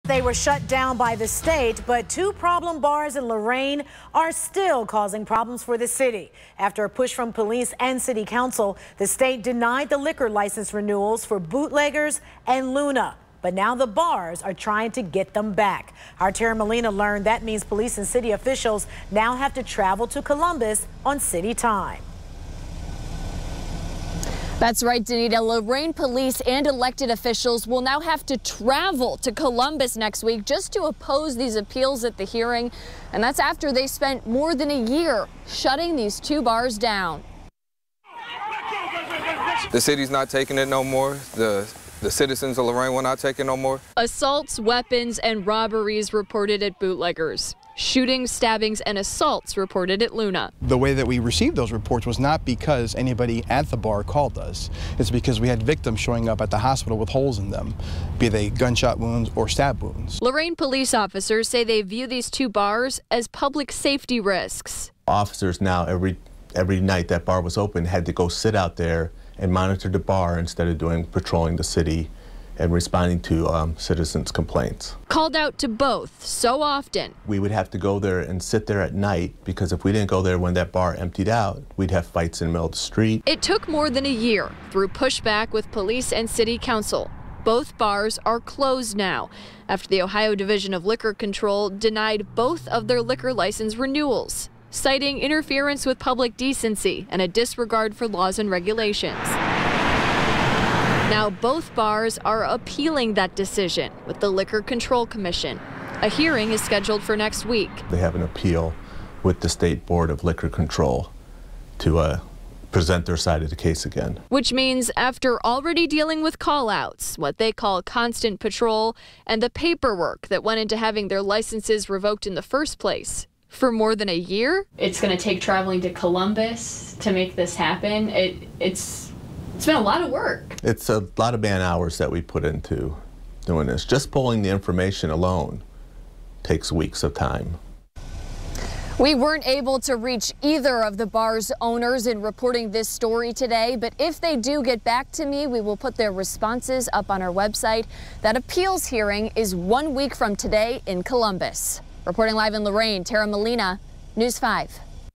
They were shut down by the state, but 2 problem bars in Lorain are still causing problems for the city. After a push from police and city council, the state denied the liquor license renewals for Bootleggers and Luna. But now the bars are trying to get them back. Our Tara Molina learned that means police and city officials now have to travel to Columbus on city time. That's right, Danita. Lorain police and elected officials will now have to travel to Columbus next week just to oppose these appeals at the hearing. And that's after they spent more than a year shutting these 2 bars down. The city's not taking it no more. The citizens of Lorain will not take it no more. Assaults, weapons, and robberies reported at Bootleggers. Shootings, stabbings, and assaults reported at Luna. The way that we received those reports was not because anybody at the bar called us. It's because we had victims showing up at the hospital with holes in them, be they gunshot wounds or stab wounds. Lorain police officers say they view these 2 bars as public safety risks. Officers now, every night that bar was open, had to go sit out there and monitor the bar instead of patrolling the city and responding to citizens' complaints. Called out to both so often. We would have to go there and sit there at night because if we didn't go there when that bar emptied out, we'd have fights in the middle of the street. It took more than a year through pushback with police and city council. Both bars are closed now after the Ohio Division of Liquor Control denied both of their liquor license renewals, citing interference with public decency and a disregard for laws and regulations. Now both bars are appealing that decision with the Liquor Control Commission. A hearing is scheduled for next week. They have an appeal with the State Board of Liquor Control to present their side of the case again. Which means after already dealing with call-outs, what they call constant patrol, and the paperwork that went into having their licenses revoked in the first place, for more than a year? It's going to take traveling to Columbus to make this happen. It's been a lot of work. It's a lot of man hours that we put into doing this. Just pulling the information alone takes weeks of time. We weren't able to reach either of the bar's owners in reporting this story today, but if they do get back to me, we will put their responses up on our website. That appeals hearing is 1 week from today in Columbus. Reporting live in Lorain, Tara Molina, News 5.